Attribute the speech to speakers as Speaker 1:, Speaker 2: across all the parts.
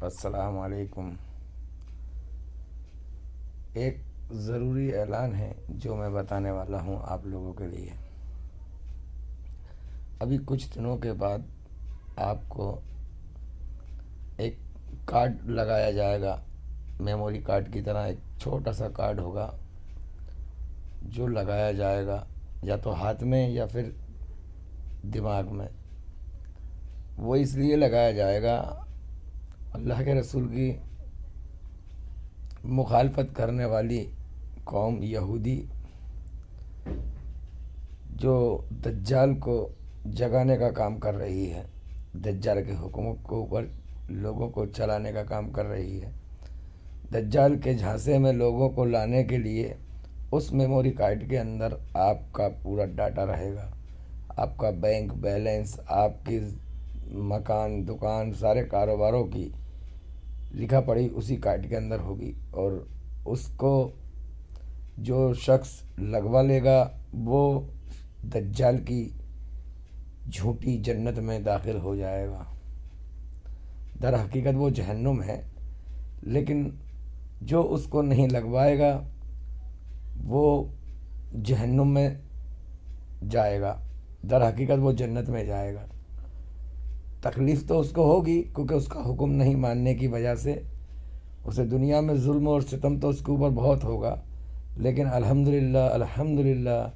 Speaker 1: السلام علیکم۔ ایک ضروری اعلان ہے جو میں بتانے والا ہوں آپ لوگوں کے لیے۔ ابھی کچھ دنوں کے بعد آپ کو ایک کارڈ لگایا جائے گا، میموری کارڈ کی طرح ایک چھوٹا سا کارڈ ہوگا جو لگایا جائے گا یا تو ہاتھ میں یا پھر دماغ میں۔ وہ اس لیے لگایا جائے گا، اللہ کے رسول کی مخالفت کرنے والی قوم یہودی جو دجال کو جگانے کا کام کر رہی ہے، دجال کے حکموں کے اوپر لوگوں کو چلانے کا کام کر رہی ہے، دجال کے جھانسے میں لوگوں کو لانے کے لیے اس میموری کارڈ کے اندر آپ کا پورا ڈاٹا رہے گا۔ آپ کا بینک بیلنس، آپ کی مکان دکان، سارے کاروباروں کی لکھا پڑھی اسی کارڈ کے اندر ہوگی، اور اس کو جو شخص لگوا لے گا وہ دجال کی جھوٹی جنت میں داخل ہو جائے گا۔ در حقیقت وہ جہنم ہے، لیکن جو اس کو نہیں لگوائے گا وہ جہنم میں جائے گا، در حقیقت وہ جنت میں جائے گا۔ تکلیف تو اس کو ہوگی کیونکہ اس کا حکم نہیں ماننے کی وجہ سے اسے دنیا میں ظلم اور ستم تو اس کے اوپر بہت ہوگا، لیکن الحمدللہ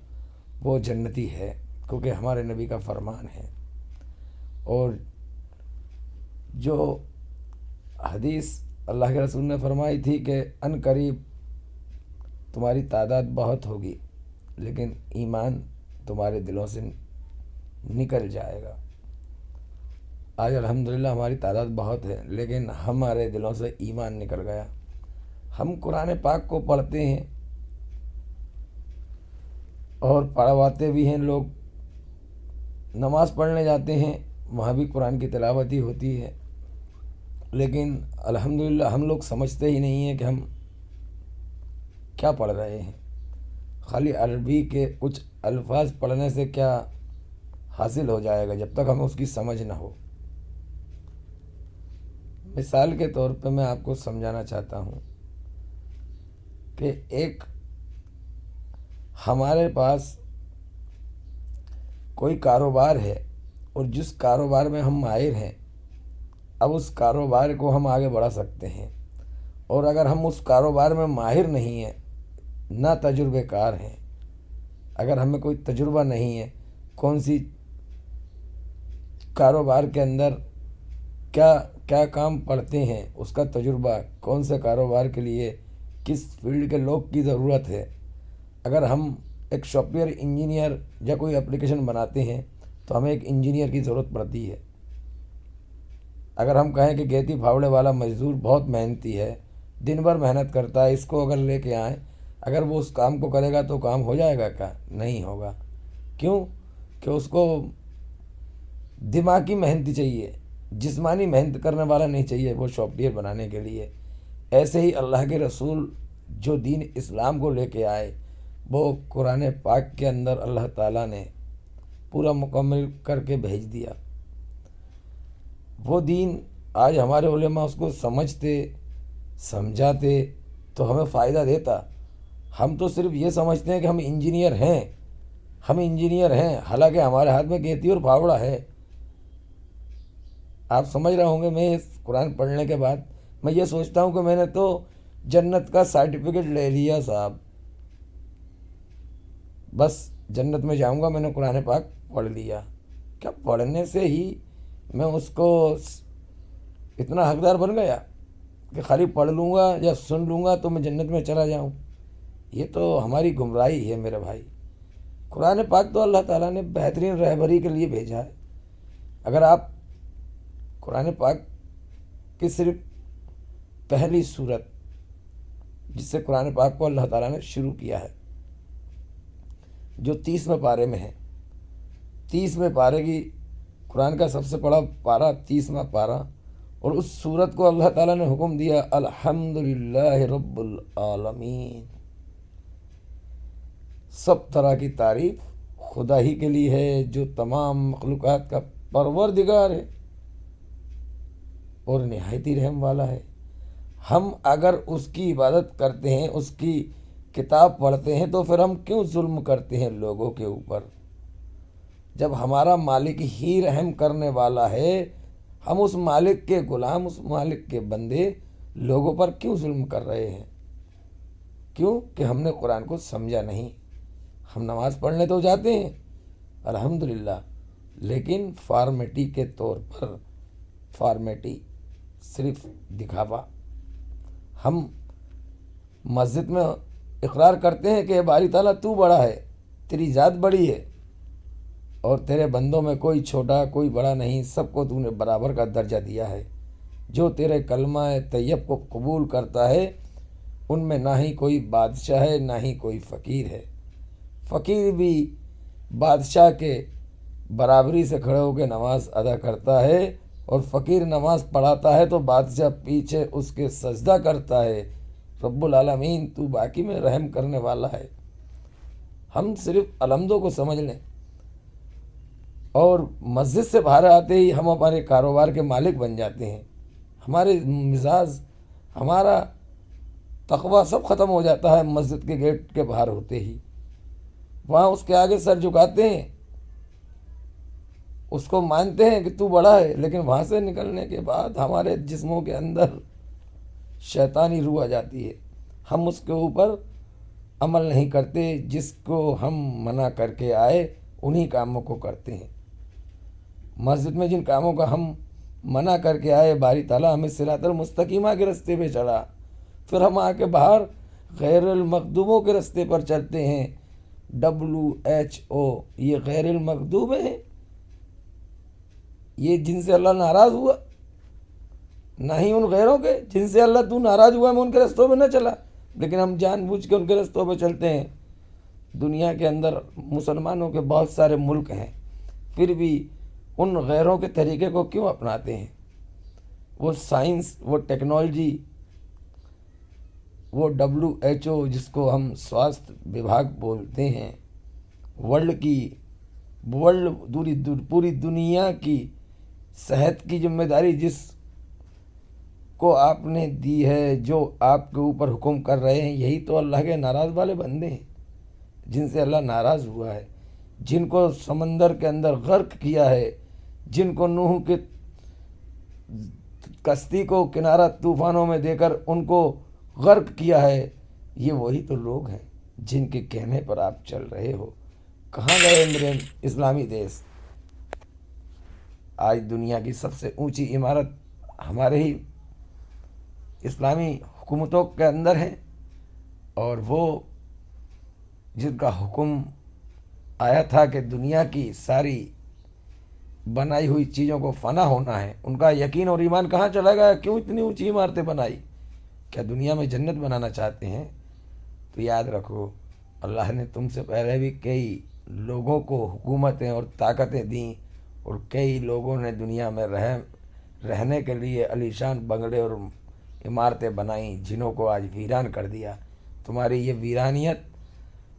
Speaker 1: وہ جنتی ہے کیونکہ ہمارے نبی کا فرمان ہے۔ اور جو حدیث اللہ کے رسول نے فرمائی تھی کہ ان قریب تمہاری تعداد بہت ہوگی لیکن ایمان تمہارے دلوں سے نکل جائے گا۔ آج الحمدللہ ہماری تعداد بہت ہے لیکن ہمارے دلوں سے ایمان نکل گیا۔ ہم قرآن پاک کو پڑھتے ہیں اور پڑھواتے بھی ہیں، لوگ نماز پڑھنے جاتے ہیں وہاں بھی قرآن کی تلاوت ہی ہوتی ہے، لیکن الحمدللہ ہم لوگ سمجھتے ہی نہیں ہیں کہ ہم کیا پڑھ رہے ہیں۔ خالی عربی کے کچھ الفاظ پڑھنے سے کیا حاصل ہو جائے گا جب تک ہمیں اس کی سمجھ نہ ہو۔ مثال کے طور پہ میں آپ کو سمجھانا چاہتا ہوں کہ ایک ہمارے پاس کوئی کاروبار ہے اور جس کاروبار میں ہم ماہر ہیں، اب اس کاروبار کو ہم آگے بڑھا سکتے ہیں، اور اگر ہم اس کاروبار میں ماہر نہیں ہیں، نہ تجربے کار ہیں، اگر ہمیں کوئی تجربہ نہیں ہے کون سی کاروبار کے اندر کیا کام پڑتے ہیں، اس کا تجربہ کون سے کاروبار کے لیے کس فیلڈ کے لوگ کی ضرورت ہے، اگر ہم ایک سافٹ ویئر انجینئر یا کوئی اپلیکیشن بناتے ہیں تو ہمیں ایک انجینئر کی ضرورت پڑتی ہے۔ اگر ہم کہیں کہ گیتی پھاوڑے والا مزدور بہت محنتی ہے، دن بھر محنت کرتا ہے، اس کو اگر لے کے آئیں، اگر وہ اس کام کو کرے گا تو کام ہو جائے گا کیا؟ نہیں ہوگا۔ کیوں؟ کہ اس کو دماغی محنت چاہیے، جسمانی محنت کرنے والا نہیں چاہیے وہ سافٹ ویئر بنانے کے لیے۔ ایسے ہی اللہ کے رسول جو دین اسلام کو لے کے آئے وہ قرآن پاک کے اندر اللہ تعالیٰ نے پورا مکمل کر کے بھیج دیا۔ وہ دین آج ہمارے علماء اس کو سمجھتے سمجھاتے تو ہمیں فائدہ دیتا۔ ہم تو صرف یہ سمجھتے ہیں کہ ہم انجینئر ہیں، حالانکہ ہمارے ہاتھ میں گیتی اور پھاوڑا ہے۔ آپ سمجھ رہے ہوں گے، میں قرآن پڑھنے کے بعد میں یہ سوچتا ہوں کہ میں نے تو جنت کا سرٹیفکیٹ لے لیا صاحب، بس جنت میں جاؤں گا، میں نے قرآن پاک پڑھ لیا۔ کیا پڑھنے سے ہی میں اس کو اتنا حقدار بن گیا کہ خالی پڑھ لوں گا یا سن لوں گا تو میں جنت میں چلا جاؤں؟ یہ تو ہماری گمراہی ہے میرے بھائی۔ قرآن پاک تو اللہ تعالیٰ نے بہترین رہبری کے لیے بھیجا ہے۔ اگر آپ قرآن پاک کی صرف پہلی سورت جس سے قرآن پاک کو اللہ تعالیٰ نے شروع کیا ہے، جو 30ویں پارے میں ہے، 30ویں پارے کی قرآن کا سب سے بڑا پارہ 30واں پارہ، اور اس سورت کو اللہ تعالیٰ نے حکم دیا الحمدللہ رب العالمین۔ سب طرح کی تعریف خدا ہی کے لیے ہے جو تمام مخلوقات کا پروردگار ہے۔ اور نہایت ہی رحم والا ہے۔ ہم اگر اس کی عبادت کرتے ہیں، اس کی کتاب پڑھتے ہیں، تو پھر ہم کیوں ظلم کرتے ہیں لوگوں کے اوپر؟ جب ہمارا مالک ہی رحم کرنے والا ہے، ہم اس مالک کے غلام، اس مالک کے بندے لوگوں پر کیوں ظلم کر رہے ہیں؟ کیوں کہ ہم نے قرآن کو سمجھا نہیں۔ ہم نماز پڑھنے تو جاتے ہیں الحمدللہ، لیکن فارمیٹی کے طور پر، فارمیٹی، صرف دکھاوا۔ ہم مسجد میں اقرار کرتے ہیں کہ باری تعالیٰ تو بڑا ہے، تیری ذات بڑی ہے، اور تیرے بندوں میں کوئی چھوٹا کوئی بڑا نہیں، سب کو تو نے برابر کا درجہ دیا ہے۔ جو تیرے کلمہ طیب کو قبول کرتا ہے، ان میں نہ ہی کوئی بادشاہ ہے، نہ ہی کوئی فقیر ہے۔ فقیر بھی بادشاہ کے برابری سے کھڑے ہو کے نماز ادا کرتا ہے، اور فقیر نماز پڑھاتا ہے تو بادشاہ پیچھے اس کے سجدہ کرتا ہے۔ رب العالمین تو باقی میں رحم کرنے والا ہے۔ ہم صرف علمدوں کو سمجھ لیں، اور مسجد سے باہر آتے ہی ہم ہمارے کاروبار کے مالک بن جاتے ہیں۔ ہمارے مزاج، ہمارا تقویٰ سب ختم ہو جاتا ہے مسجد کے گیٹ کے باہر ہوتے ہی۔ وہاں اس کے آگے سر جھکاتے ہیں، اس کو مانتے ہیں کہ تو بڑا ہے، لیکن وہاں سے نکلنے کے بعد ہمارے جسموں کے اندر شیطانی روح آ جاتی ہے۔ ہم اس کے اوپر عمل نہیں کرتے، جس کو ہم منع کر کے آئے انہی کاموں کو کرتے ہیں۔ مسجد میں جن کاموں کا ہم منع کر کے آئے، باری تعالیٰ ہمیں صراط المستقیمہ کے رستے پہ چڑھا، پھر ہم آ کے باہر غیر المغضوبوں کے رستے پر چلتے ہیں۔ WHO، یہ غیر المغضوب ہیں، یہ جن سے اللہ ناراض ہوا، نہ ہی ان غیروں کے جن سے اللہ تو ناراض ہوا میں ان کے رستوں پہ نہ چلا، لیکن ہم جان بوجھ کے ان کے رستوں پہ چلتے ہیں۔ دنیا کے اندر مسلمانوں کے بہت سارے ملک ہیں، پھر بھی ان غیروں کے طریقے کو کیوں اپناتے ہیں؟ وہ سائنس، وہ ٹیکنالوجی، وہ WHO جس کو ہم سواستھ وبھاگ بولتے ہیں، پوری دنیا کی صحت کی ذمہ داری جس کو آپ نے دی ہے، جو آپ کے اوپر حکم کر رہے ہیں، یہی تو اللہ کے ناراض والے بندے ہیں، جن سے اللہ ناراض ہوا ہے، جن کو سمندر کے اندر غرق کیا ہے، جن کو نوح کے کشتی کو کنارہ طوفانوں میں دے کر ان کو غرق کیا ہے۔ یہ وہی تو لوگ ہیں جن کے کہنے پر آپ چل رہے ہو۔ کہاں گئے میرے اسلامی دیش؟ آج دنیا کی سب سے اونچی عمارت ہمارے ہی اسلامی حکومتوں کے اندر ہے، اور وہ جن کا حکم آیا تھا کہ دنیا کی ساری بنائی ہوئی چیزوں کو فنا ہونا ہے، ان کا یقین اور ایمان کہاں چلا گیا؟ کیوں اتنی اونچی عمارتیں بنائی؟ کیا دنیا میں جنت بنانا چاہتے ہیں؟ تو یاد رکھو، اللہ نے تم سے پہلے بھی کئی لوگوں کو حکومتیں اور طاقتیں دیں، اور کئی لوگوں نے دنیا میں رہنے کے لیے علیشان بنگلے اور عمارتیں بنائیں، جنہوں کو آج ویران کر دیا۔ تمہاری یہ ویرانیت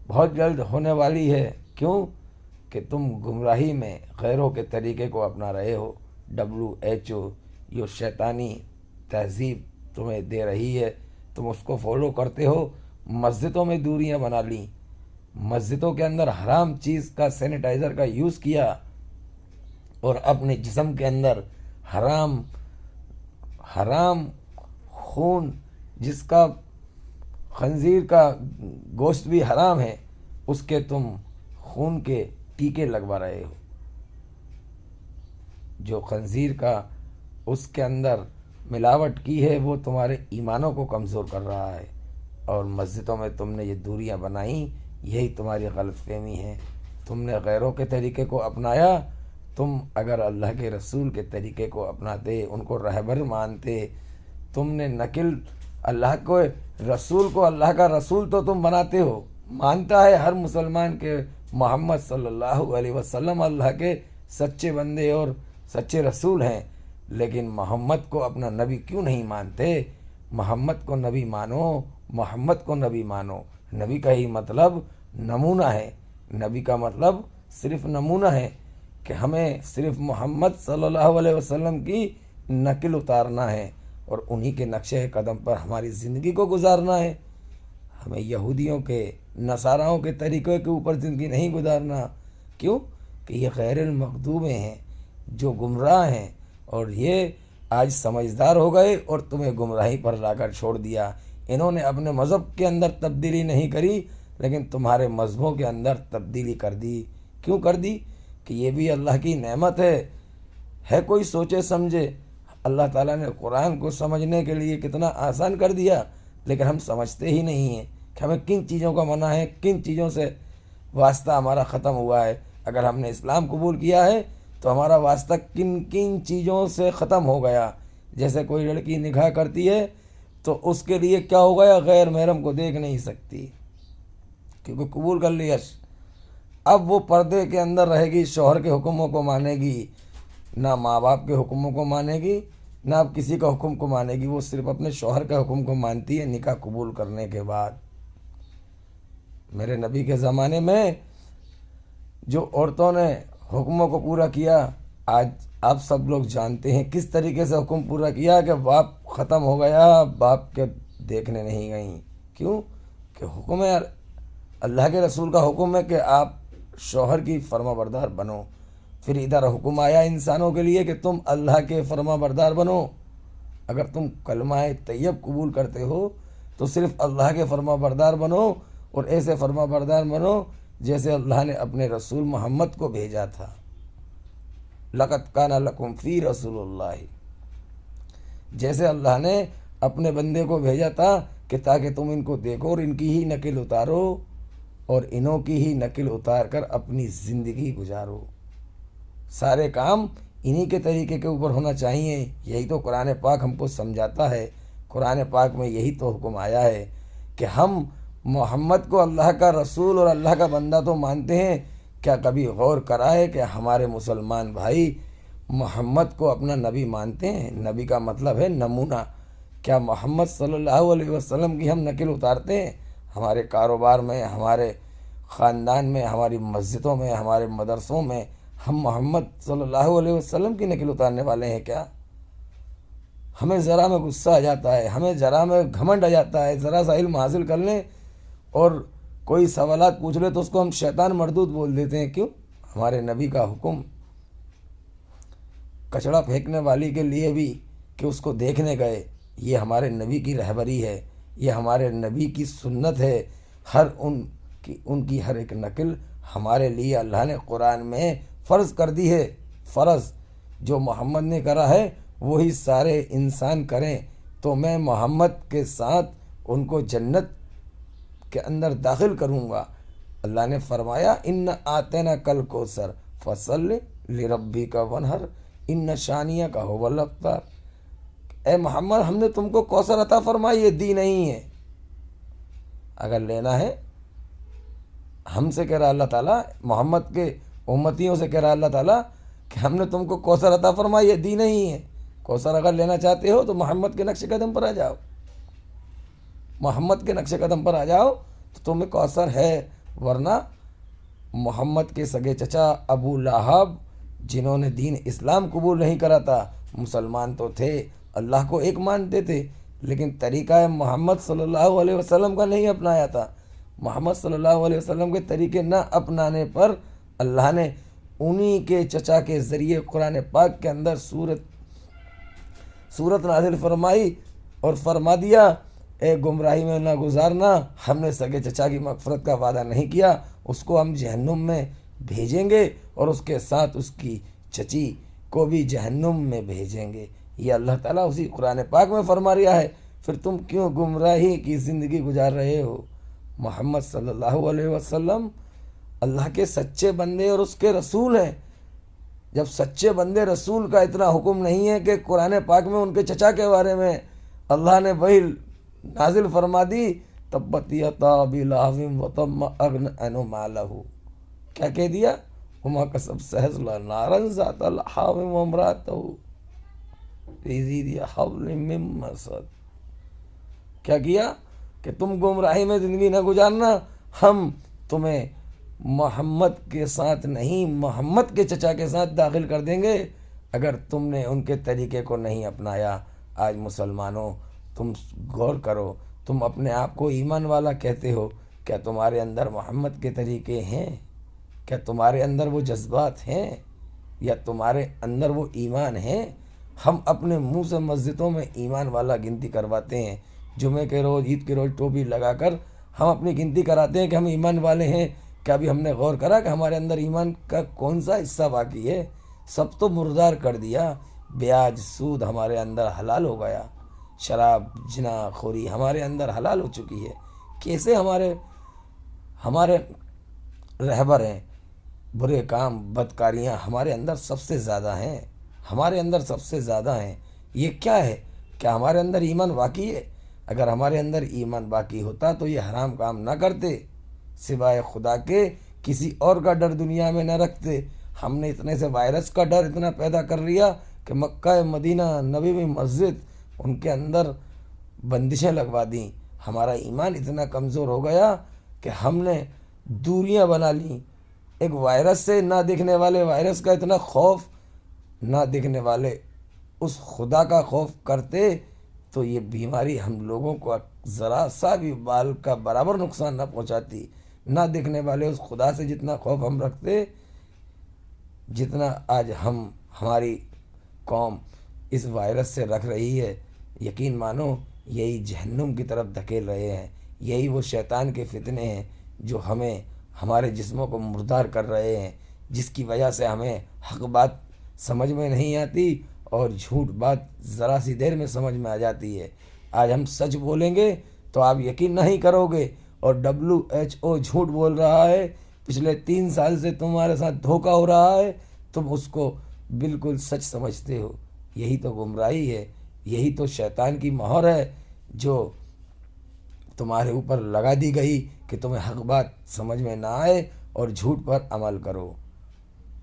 Speaker 1: بہت جلد ہونے والی ہے۔ کیوں کہ تم گمراہی میں غیروں کے طریقے کو اپنا رہے ہو۔ WHO یہ شیطانی تہذیب تمہیں دے رہی ہے، تم اس کو فالو کرتے ہو۔ مسجدوں میں دوریاں بنا لیں، مسجدوں کے اندر حرام چیز کا، سینیٹائزر کا یوز کیا، اور اپنے جسم کے اندر حرام خون، جس کا خنزیر کا گوشت بھی حرام ہے، اس کے تم خون کے ٹیکے لگوا رہے ہو۔ جو خنزیر کا اس کے اندر ملاوٹ کی ہے، وہ تمہارے ایمانوں کو کمزور کر رہا ہے، اور مسجدوں میں تم نے یہ دوریاں بنائیں، یہی تمہاری غلط فہمی ہے۔ تم نے غیروں کے طریقے کو اپنایا۔ تم اگر اللہ کے رسول کے طریقے کو اپناتے، ان کو رہبر مانتے، تم نے نقل اللہ کو رسول کو، اللہ کا رسول تو تم بناتے ہو، مانتا ہے ہر مسلمان کے محمد صلی اللہ علیہ وسلم اللہ کے سچے بندے اور سچے رسول ہیں، لیکن محمد کو اپنا نبی کیوں نہیں مانتے؟ محمد کو نبی مانو، محمد کو نبی مانو۔ نبی کا ہی مطلب نمونہ ہے، نبی کا مطلب صرف نمونہ ہے، کہ ہمیں صرف محمد صلی اللہ علیہ وسلم کی نقل اتارنا ہے اور انہی کے نقشے قدم پر ہماری زندگی کو گزارنا ہے۔ ہمیں یہودیوں کے، نصاراؤں کے طریقے کے اوپر زندگی نہیں گزارنا۔ کیوں؟ کہ یہ غیر المغضوب ہیں، جو گمراہ ہیں، اور یہ آج سمجھدار ہو گئے اور تمہیں گمراہی پر لا کر چھوڑ دیا۔ انہوں نے اپنے مذہب کے اندر تبدیلی نہیں کری، لیکن تمہارے مذہبوں کے اندر تبدیلی کر دی۔ کیوں کر دی؟ کہ یہ بھی اللہ کی نعمت ہے کوئی سوچے سمجھے؟ اللہ تعالیٰ نے قرآن کو سمجھنے کے لیے کتنا آسان کر دیا، لیکن ہم سمجھتے ہی نہیں ہیں کہ ہمیں کن چیزوں کا منع ہے، کن چیزوں سے واسطہ ہمارا ختم ہوا ہے۔ اگر ہم نے اسلام قبول کیا ہے تو ہمارا واسطہ کن کن چیزوں سے ختم ہو گیا۔ جیسے کوئی لڑکی نکاح کرتی ہے تو اس کے لیے کیا ہو گیا؟ غیر محرم کو دیکھ نہیں سکتی، کیونکہ قبول کر لیا۔ اب وہ پردے کے اندر رہے گی، شوہر کے حکموں کو مانے گی، نہ ماں باپ کے حکموں کو مانے گی، نہ اب کسی کا حکم کو مانے گی، وہ صرف اپنے شوہر کے حکم کو مانتی ہے نکاح قبول کرنے کے بعد۔ میرے نبی کے زمانے میں جو عورتوں نے حکموں کو پورا کیا، آج آپ سب لوگ جانتے ہیں کس طریقے سے حکم پورا کیا کہ باپ ختم ہو گیا، باپ کے دیکھنے نہیں گئیں۔ کیوں؟ کہ حکم ہے، اللہ کے رسول کا حکم ہے کہ آپ شوہر کی فرما بردار بنو۔ پھر ادھر حکم آیا انسانوں کے لیے کہ تم اللہ کے فرما بردار بنو۔ اگر تم کلمہ طیب قبول کرتے ہو تو صرف اللہ کے فرما بردار بنو، اور ایسے فرما بردار بنو جیسے اللہ نے اپنے رسول محمد کو بھیجا تھا۔ لقد کان لکم فی رسول اللہ، جیسے اللہ نے اپنے بندے کو بھیجا تھا کہ تاکہ تم ان کو دیکھو اور ان کی ہی نقل اتارو، اور انہوں کی ہی نقل اتار کر اپنی زندگی گزارو۔ سارے کام انہی کے طریقے کے اوپر ہونا چاہیے۔ یہی تو قرآن پاک ہم کو سمجھاتا ہے۔ قرآن پاک میں یہی تو حکم آیا ہے کہ ہم محمد کو اللہ کا رسول اور اللہ کا بندہ تو مانتے ہیں، کیا کبھی غور کرا ہے کہ ہمارے مسلمان بھائی محمد کو اپنا نبی مانتے ہیں؟ نبی کا مطلب ہے نمونہ۔ کیا محمد صلی اللہ علیہ وسلم کی ہم نقل اتارتے ہیں؟ ہمارے کاروبار میں، ہمارے خاندان میں، ہماری مسجدوں میں، ہمارے مدرسوں میں ہم محمد صلی اللہ علیہ وسلم کی نقل اتارنے والے ہیں کیا؟ ہمیں ذرا میں غصہ آ جاتا ہے، ہمیں ذرا میں گھمنڈ آ جاتا ہے، ذرا سا علم حاصل کر لیں اور کوئی سوالات پوچھ لے تو اس کو ہم شیطان مردود بول دیتے ہیں۔ کیوں؟ ہمارے نبی کا حکم کچڑا پھینکنے والی کے لیے بھی کہ اس کو دیکھنے گئے، یہ ہمارے نبی کی رہبری ہے، یہ ہمارے نبی کی سنت ہے۔ ان کی ہر ایک نقل ہمارے لیے اللہ نے قرآن میں فرض کر دی ہے۔ فرض جو محمد نے کرا ہے وہی سارے انسان کریں تو میں محمد کے ساتھ ان کو جنت کے اندر داخل کروں گا۔ اللہ نے فرمایا ان آتینا کل کوثر فصل لربک ونہر ان شانیک هو الابتر۔ اے محمد، ہم نے تم کو کوثر عطا فرمائی، یہ دی نہیں ہے۔ اگر لینا ہے ہم سے کہہ رہا اللہ تعالیٰ، محمد کے امتیوں سے کہہ رہا اللہ تعالیٰ کہ ہم نے تم کو کوثر عطا فرمائی، یہ دی نہیں ہے۔ کوثر اگر لینا چاہتے ہو تو محمد کے نقش قدم پر آ جاؤ، محمد کے نقش قدم پر آ جاؤ تو تمہیں کوثر ہے۔ ورنہ محمد کے سگے چچا ابو لہب، جنہوں نے دین اسلام قبول نہیں کرا تھا، مسلمان تو تھے، اللہ کو ایک مانتے تھے، لیکن طریقہ محمد صلی اللہ علیہ وسلم کا نہیں اپنایا تھا۔ محمد صلی اللہ علیہ وسلم کے طریقے نہ اپنانے پر اللہ نے انہی کے چچا کے ذریعے قرآن پاک کے اندر سورت نازل فرمائی اور فرما دیا اے گمراہی میں نہ گزارنا، ہم نے سگے چچا کی مغفرت کا وعدہ نہیں کیا، اس کو ہم جہنم میں بھیجیں گے اور اس کے ساتھ اس کی چچی کو بھی جہنم میں بھیجیں گے۔ یہ اللہ تعالیٰ اسی قرآن پاک میں فرما رہا ہے۔ پھر تم کیوں گمراہی کی زندگی گزار رہے ہو؟ محمد صلی اللہ علیہ وسلم اللہ کے سچے بندے اور اس کے رسول ہیں۔ جب سچے بندے رسول کا اتنا حکم نہیں ہے کہ قرآن پاک میں ان کے چچا کے بارے میں اللہ نے وہی نازل فرما دی، تبت یدا ابی لہب وتب ما اغنی عنہ مالہ، کیا کہہ دیا؟ وما کسب سیصلی نارا ذات لہب وامرأتہ فی ذی حبل من مسد۔ کیا کیا کہ تم گمراہی میں زندگی نہ گزارنا، ہم تمہیں محمد کے ساتھ نہیں، محمد کے چچا کے ساتھ داخل کر دیں گے۔ اگر تم نے ان کے طریقے کو نہیں اپنایا، آج مسلمانوں تم غور کرو، تم اپنے آپ کو ایمان والا کہتے ہو، کیا تمہارے اندر محمد کے طریقے ہیں؟ کیا تمہارے اندر وہ جذبات ہیں؟ یا تمہارے اندر وہ ایمان ہے؟ ہم اپنے منہ سے مسجدوں میں ایمان والا گنتی کرواتے ہیں، جمعے کے روز، عید کے روز ٹوپی لگا کر ہم اپنی گنتی کراتے ہیں کہ ہم ایمان والے ہیں۔ کیا ابھی ہم نے غور کرا کہ ہمارے اندر ایمان کا کون سا حصہ باقی ہے؟ سب تو مردار کر دیا۔ بیاج، سود ہمارے اندر حلال ہو گیا، شراب، جنا خوری ہمارے اندر حلال ہو چکی ہے۔ کیسے ہمارے رہبر ہیں، برے کام، بدکاریاں ہمارے اندر سب سے زیادہ ہیں، ہمارے اندر سب سے زیادہ ہیں۔ یہ کیا ہے؟ کیا ہمارے اندر ایمان باقی ہے؟ اگر ہمارے اندر ایمان باقی ہوتا تو یہ حرام کام نہ کرتے، سوائے خدا کے کسی اور کا ڈر دنیا میں نہ رکھتے۔ ہم نے اتنے سے وائرس کا ڈر اتنا پیدا کر لیا کہ مکہ مدینہ نبوی مسجد ان کے اندر بندشیں لگوا دیں۔ ہمارا ایمان اتنا کمزور ہو گیا کہ ہم نے دوریاں بنا لیں۔ ایک وائرس سے نہ دیکھنے والے وائرس کا اتنا خوف، نہ دیکھنے والے اس خدا کا خوف کرتے تو یہ بیماری ہم لوگوں کو ذرا سا بھی بال کا برابر نقصان نہ پہنچاتی۔ نہ دیکھنے والے اس خدا سے جتنا خوف ہم رکھتے، جتنا آج ہماری قوم اس وائرس سے رکھ رہی ہے، یقین مانو یہی جہنم کی طرف دھکیل رہے ہیں۔ یہی وہ شیطان کے فتنے ہیں جو ہمارے جسموں کو مردار کر رہے ہیں، جس کی وجہ سے ہمیں حق بات سمجھ میں نہیں آتی اور جھوٹ بات ذرا سی دیر میں سمجھ میں آ جاتی ہے۔ آج ہم سچ بولیں گے تو آپ یقین نہیں کرو گے، اور WHO جھوٹ بول رہا ہے، پچھلے 3 سال سے تمہارے ساتھ دھوکہ ہو رہا ہے، تم اس کو بالکل سچ سمجھتے ہو۔ یہی تو گمراہی ہے، یہی تو شیطان کی مہر ہے جو تمہارے اوپر لگا دی گئی کہ تمہیں حق بات سمجھ میں نہ آئے اور جھوٹ پر عمل کرو۔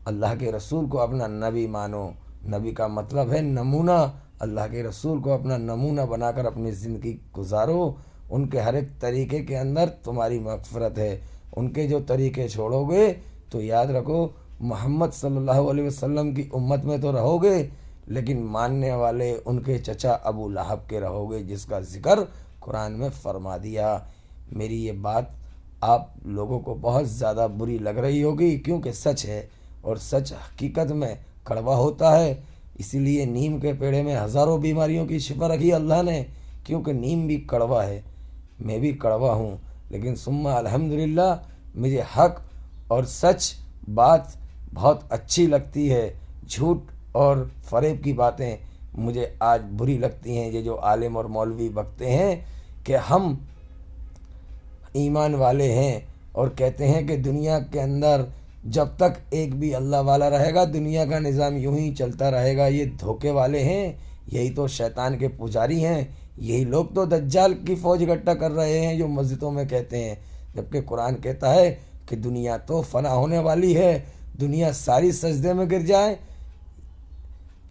Speaker 1: اللہ کے رسول کو اپنا نبی مانو، نبی کا مطلب ہے نمونہ۔ اللہ کے رسول کو اپنا نمونہ بنا کر اپنی زندگی گزارو۔ ان کے ہر ایک طریقے کے اندر تمہاری مغفرت ہے۔ ان کے جو طریقے چھوڑو گے تو یاد رکھو محمد صلی اللہ علیہ وسلم کی امت میں تو رہو گے، لیکن ماننے والے ان کے چچا ابو لہب کے رہو گے، جس کا ذکر قرآن میں فرما دیا۔ میری یہ بات آپ لوگوں کو بہت زیادہ بری لگ رہی ہوگی، کیونکہ سچ ہے، اور سچ حقیقت میں کڑوا ہوتا ہے۔ اسی لیے نیم کے پیڑے میں ہزاروں بیماریوں کی شفا رکھی اللہ نے، کیونکہ نیم بھی کڑوا ہے، میں بھی کڑوا ہوں، لیکن ثم الحمدللہ مجھے حق اور سچ بات بہت اچھی لگتی ہے۔ جھوٹ اور فریب کی باتیں مجھے آج بری لگتی ہیں۔ یہ جو عالم اور مولوی بکتے ہیں کہ ہم ایمان والے ہیں اور کہتے ہیں کہ دنیا کے اندر جب تک ایک بھی اللہ والا رہے گا دنیا کا نظام یوں ہی چلتا رہے گا، یہ دھوکے والے ہیں، یہی تو شیطان کے پجاری ہیں۔ یہی لوگ تو دجال کی فوج اکٹھا کر رہے ہیں جو مسجدوں میں کہتے ہیں، جبکہ قرآن کہتا ہے کہ دنیا تو فنا ہونے والی ہے۔ دنیا ساری سجدے میں گر جائے،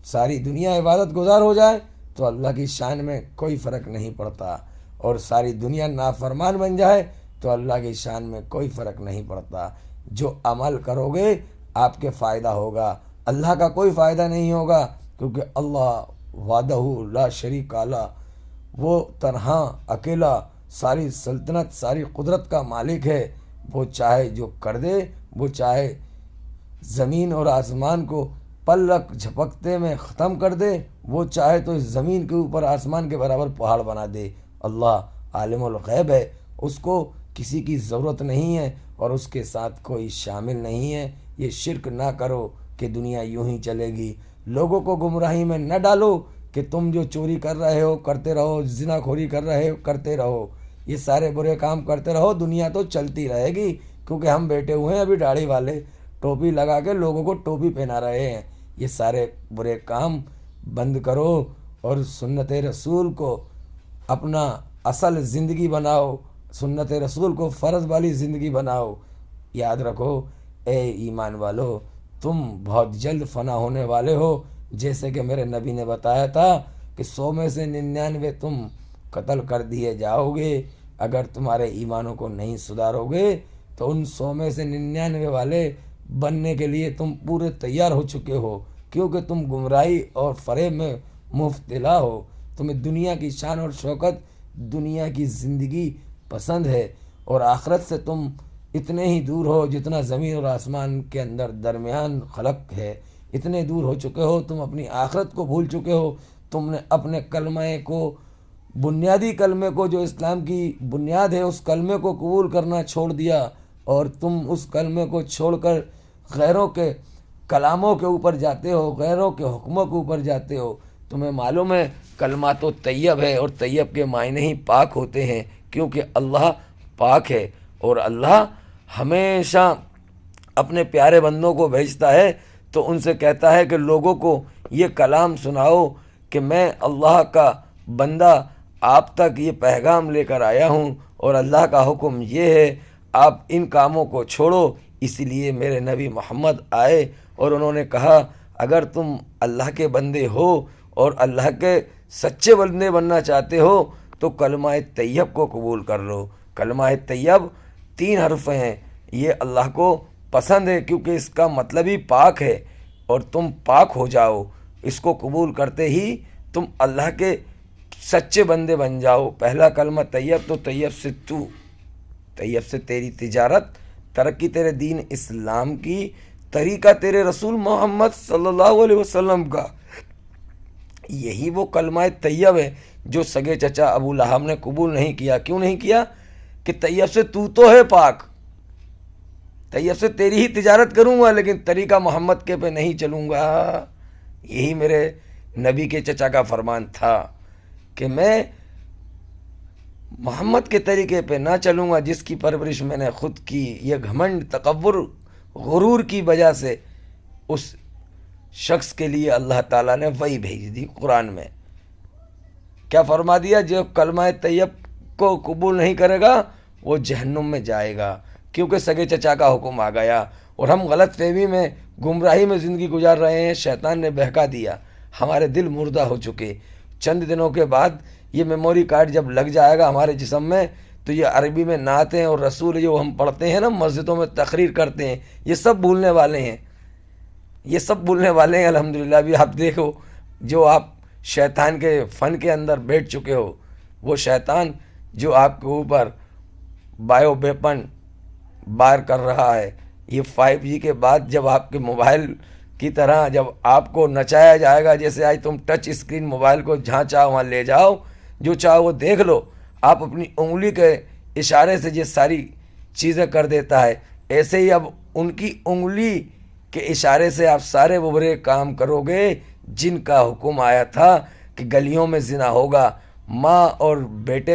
Speaker 1: ساری دنیا عبادت گزار ہو جائے تو اللہ کی شان میں کوئی فرق نہیں پڑتا، اور ساری دنیا نافرمان بن جائے تو اللہ کی شان میں کوئی فرق نہیں پڑتا۔ جو عمل کرو گے آپ کے فائدہ ہوگا، اللہ کا کوئی فائدہ نہیں ہوگا، کیونکہ اللہ وحدہ لا شریک له، وہ تنہا اکیلا ساری سلطنت ساری قدرت کا مالک ہے۔ وہ چاہے جو کر دے، وہ چاہے زمین اور آسمان کو پلک جھپکتے میں ختم کر دے، وہ چاہے تو اس زمین کے اوپر آسمان کے برابر پہاڑ بنا دے۔ اللہ عالم الغیب ہے، اس کو کسی کی ضرورت نہیں ہے اور اس کے ساتھ کوئی شامل نہیں ہے۔ یہ شرک نہ کرو کہ دنیا یوں ہی چلے گی۔ لوگوں کو گمراہی میں نہ ڈالو کہ تم جو چوری کر رہے ہو کرتے رہو، زنا خوری کر رہے ہو کرتے رہو، یہ سارے برے کام کرتے رہو، دنیا تو چلتی رہے گی۔ کیونکہ ہم بیٹھے ہوئے ہیں ابھی داڑھی والے، ٹوپی لگا کے لوگوں کو ٹوپی پہنا رہے ہیں۔ یہ سارے برے کام بند کرو اور سنت رسول کو اپنا اصل زندگی بناؤ، سنت رسول کو فرض والی زندگی بناؤ۔ یاد رکھو اے ایمان والو، تم بہت جلد فنا ہونے والے ہو، جیسے کہ میرے نبی نے بتایا تھا کہ 100 میں سے 99 تم قتل کر دیے جاؤ گے۔ اگر تمہارے ایمانوں کو نہیں سدھارو گے تو ان 100 میں سے 99 والے بننے کے لیے تم پورے تیار ہو چکے ہو۔ کیونکہ تم گمراہی اور فریب میں مبتلا ہو. تمہیں دنیا کی شان اور شوکت، دنیا کی زندگی پسند ہے، اور آخرت سے تم اتنے ہی دور ہو جتنا زمین اور آسمان کے اندر درمیان خلق ہے. اتنے دور ہو چکے ہو، تم اپنی آخرت کو بھول چکے ہو. تم نے اپنے کلمے کو، بنیادی کلمے کو جو اسلام کی بنیاد ہے، اس کلمے کو قبول کرنا چھوڑ دیا، اور تم اس کلمے کو چھوڑ کر غیروں کے کلاموں کے اوپر جاتے ہو، غیروں کے حکموں کے اوپر جاتے ہو. تمہیں معلوم ہے کلمہ تو طیب ہے، اور طیب کے معنی ہی پاک ہوتے ہیں، کیونکہ اللہ پاک ہے، اور اللہ ہمیشہ اپنے پیارے بندوں کو بھیجتا ہے تو ان سے کہتا ہے کہ لوگوں کو یہ کلام سناؤ کہ میں اللہ کا بندہ آپ تک یہ پیغام لے کر آیا ہوں، اور اللہ کا حکم یہ ہے آپ ان کاموں کو چھوڑو. اسی لیے میرے نبی محمد آئے اور انہوں نے کہا اگر تم اللہ کے بندے ہو اور اللہ کے سچے بندے بننا چاہتے ہو تو کلمہ طیب کو قبول کر لو. کلمہ طیب 3 حرف ہیں، یہ اللہ کو پسند ہے کیونکہ اس کا مطلب ہی پاک ہے، اور تم پاک ہو جاؤ. اس کو قبول کرتے ہی تم اللہ کے سچے بندے بن جاؤ. پہلا کلمہ طیب، تو طیب سے تو، طیب سے تیری تجارت، ترقی تیرے دین اسلام کی، طریقہ تیرے رسول محمد صلی اللہ علیہ وسلم کا. یہی وہ کلمہ طیب ہے جو سگے چچا ابو لہب نے قبول نہیں کیا. کیوں نہیں کیا؟ کہ طیب سے تو ہے پاک، طیب سے تیری ہی تجارت کروں گا لیکن طریقہ محمد کے پہ نہیں چلوں گا. یہی میرے نبی کے چچا کا فرمان تھا کہ میں محمد کے طریقے پہ نہ چلوں گا جس کی پرورش میں نے خود کی. یہ گھمنڈ، تکبر، غرور کی وجہ سے اس شخص کے لیے اللہ تعالیٰ نے وحی بھیج دی. قرآن میں کیا فرما دیا؟ جو کلمہ طیب کو قبول نہیں کرے گا وہ جہنم میں جائے گا، کیونکہ سگے چچا کا حکم آ گیا، اور ہم غلط فہمی میں، گمراہی میں زندگی گزار رہے ہیں. شیطان نے بہکا دیا، ہمارے دل مردہ ہو چکے. چند دنوں کے بعد یہ میموری کارڈ جب لگ جائے گا ہمارے جسم میں تو یہ عربی میں نعتیں اور رسول جو ہم پڑھتے ہیں نا، مسجدوں میں تقریر کرتے ہیں، یہ سب بھولنے والے ہیں. یہ سب بھولنے والے ہیں الحمدللہ. ابھی آپ دیکھو جو آپ شیطان کے فن کے اندر بیٹھ چکے ہو، وہ شیطان جو آپ کے اوپر بایو ویپن بار کر رہا ہے، یہ 5G کے بعد جب آپ کے موبائل کی طرح جب آپ کو نچایا جائے گا، جیسے آج تم ٹچ اسکرین موبائل کو جہاں چاہو وہاں لے جاؤ، جو چاہو وہ دیکھ لو، آپ اپنی انگلی کے اشارے سے یہ ساری چیزیں کر دیتا ہے، ایسے ہی اب ان کی انگلی کے اشارے سے آپ سارے وہ برے کام کرو گے جن کا حکم آیا تھا کہ گلیوں میں زنا ہوگا. ماں اور بیٹے